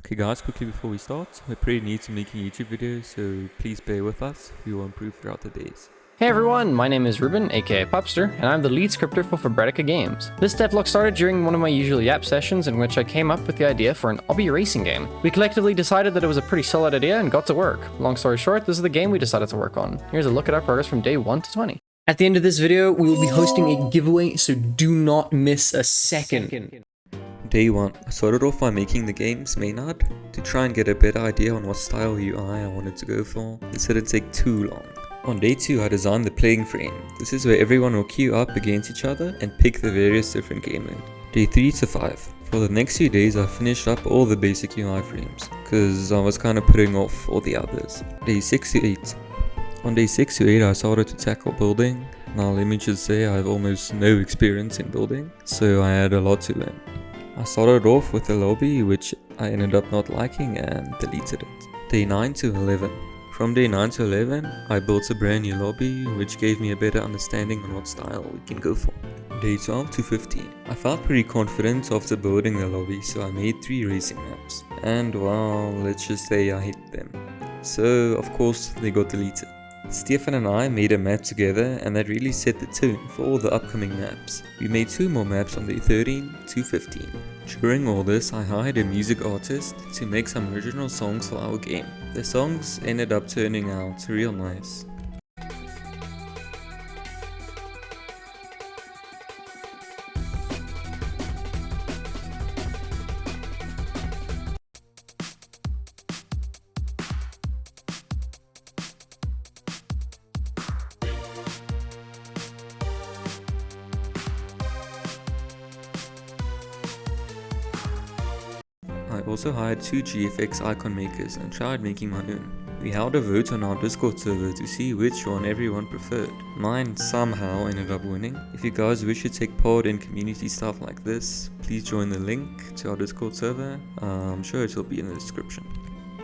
Okay guys, quickly before we start, we're pretty new to making YouTube videos, so please bear with us. We will improve throughout the days. Hey everyone, my name is Ruben, aka Pupster, and I'm the lead scripter for Fabrica Games. This devlog started during one of my usual Yap sessions in which I came up with the idea for an Obby racing game. We collectively decided that it was a pretty solid idea and got to work. Long story short, this is the game we decided to work on. Here's a look at our progress from day 1 to 20. At the end of this video, we will be hosting a giveaway, so do not miss a second. Day 1, I started off by making the game's main HUD to try and get a better idea on what style UI I wanted to go for. This didn't take too long. On day 2, I designed the playing frame. This is where everyone will queue up against each other and pick the various different game modes. Day 3 to 5. For the next few days, I finished up all the basic UI frames, because I was kind of putting off all the others. Day 6 to 8. On day 6 to 8, I started to tackle building. Now let me just say I have almost no experience in building, so I had a lot to learn. I started off with the lobby, which I ended up not liking and deleted it. Day 9 to 11. From day 9 to 11, I built a brand new lobby, which gave me a better understanding on what style we can go for. Day 12 to 15. I felt pretty confident after building the lobby, so I made 3 racing maps. And well, let's just say I hit them. So of course they got deleted. Stefan and I made a map together, and that really set the tone for all the upcoming maps. We made 2 more maps on day 13 to 15. During all this, I hired a music artist to make some original songs for our game. The songs ended up turning out real nice. I also hired 2 GFX icon makers and tried making my own. We held a vote on our Discord server to see which one everyone preferred. Mine somehow ended up winning. If you guys wish to take part in community stuff like this, please join the link to our Discord server. I'm sure it will be in the description.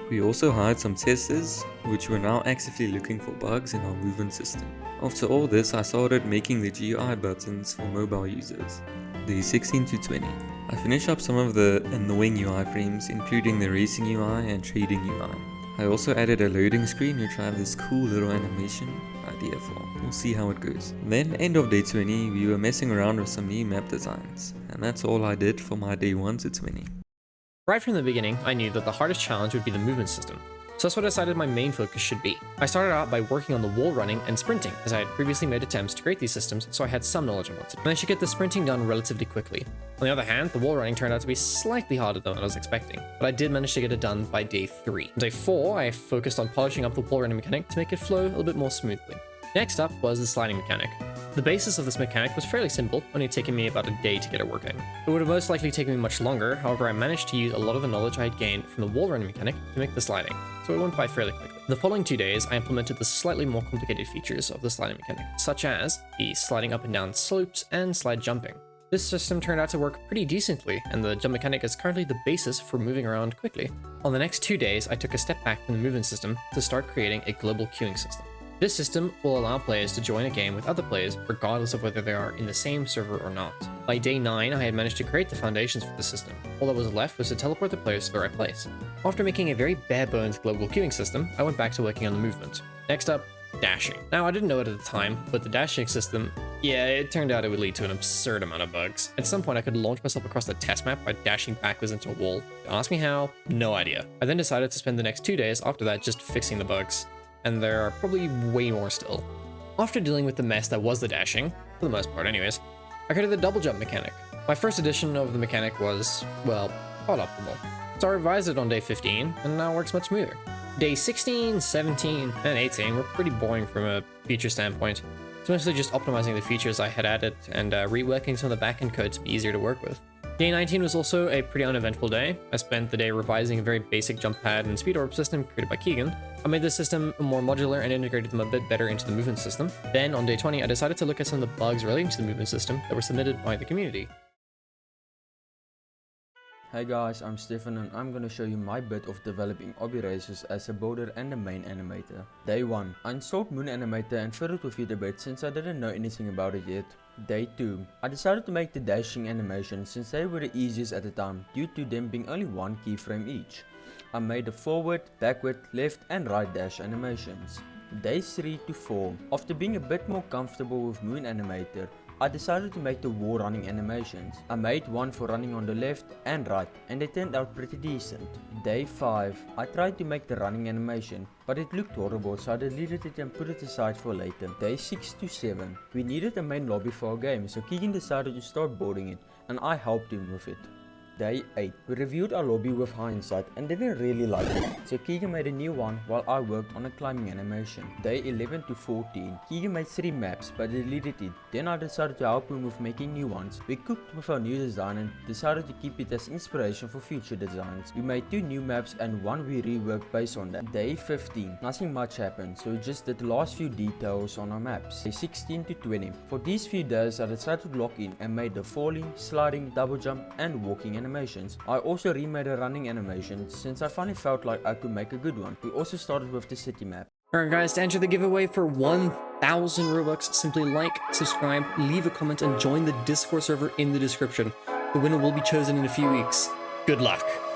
We also hired some testers, which were now actively looking for bugs in our movement system. After all this, I started making the GUI buttons for mobile users. Day 16 to 20. I finished up some of the annoying UI frames, including the racing UI and trading UI. I also added a loading screen, which I have this cool little animation idea for. We'll see how it goes. Then end of day 20, we were messing around with some new map designs. And that's all I did for my day 1 to 20. Right from the beginning, I knew that the hardest challenge would be the movement system. So that's what I decided my main focus should be. I started out by working on the wall running and sprinting, as I had previously made attempts to create these systems, so I had some knowledge of what to do. And I should get the sprinting done relatively quickly. On the other hand, the wall running turned out to be slightly harder than I was expecting, but I did manage to get it done by day 3. On day 4, I focused on polishing up the wall running mechanic to make it flow a little bit more smoothly. Next up was the sliding mechanic. The basis of this mechanic was fairly simple, only taking me about a day to get it working. It would have most likely taken me much longer, however I managed to use a lot of the knowledge I had gained from the wall running mechanic to make the sliding, so it went by fairly quickly. The following 2 days, I implemented the slightly more complicated features of the sliding mechanic, such as the sliding up and down slopes and slide jumping. This system turned out to work pretty decently, and the jump mechanic is currently the basis for moving around quickly. On the next 2 days, I took a step back from the movement system to start creating a global queuing system. This system will allow players to join a game with other players regardless of whether they are in the same server or not. By day 9, I had managed to create the foundations for the system. All that was left was to teleport the players to the right place. After making a very bare-bones global queuing system, I went back to working on the movement. Next up, dashing. Now, I didn't know it at the time, but the dashing system, yeah, it turned out it would lead to an absurd amount of bugs. At some point, I could launch myself across the test map by dashing backwards into a wall. Ask me how? No idea. I then decided to spend the next 2 days after that just fixing the bugs. And there are probably way more still. After dealing with the mess that was the dashing, for the most part anyways, I created the double jump mechanic. My first edition of the mechanic was, well, not optimal. So I revised it on day 15, and now it works much smoother. Day 16, 17, and 18 were pretty boring from a feature standpoint. It's mostly just optimizing the features I had added and reworking some of the backend code to be easier to work with. Day 19 was also a pretty uneventful day. I spent the day revising a very basic jump pad and speed orb system created by Keegan. I made this system more modular and integrated them a bit better into the movement system. Then on day 20, I decided to look at some of the bugs relating to the movement system that were submitted by the community. Hey guys, I'm Stefan and I'm gonna show you my bit of developing Obby Racers as a builder and a main animator. Day 1. I installed Moon Animator and fiddled with it a bit since I didn't know anything about it yet. Day 2. I decided to make the dashing animations since they were the easiest at the time due to them being only one keyframe each. I made the forward, backward, left and right dash animations. Days 3 to 4. After being a bit more comfortable with Moon Animator, I decided to make the wall running animations. I made one for running on the left and right and they turned out pretty decent. Day 5. I tried to make the running animation but it looked horrible so I deleted it and put it aside for later. Day 6 to 7. We needed a main lobby for our game so Keegan decided to start boarding it and I helped him with it. Day 8. We reviewed our lobby with hindsight and didn't really like it, so Keegan made a new one while I worked on a climbing animation. Day 11 to 14. Keegan made 3 maps but deleted it, then I decided to help him with making new ones. We cooked with our new design and decided to keep it as inspiration for future designs. We made 2 new maps and 1 we reworked based on that. Day 15. Nothing much happened, so we just did the last few details on our maps. Day 16 to 20. For these few days I decided to lock in and made the falling, sliding, double jump and walking animations. I also remade a running animation since I finally felt like I could make a good one. We also started with the city map. Alright guys, to enter the giveaway for 1,000 Robux, simply like, subscribe, leave a comment and join the Discord server in the description. The winner will be chosen in a few weeks. Good luck!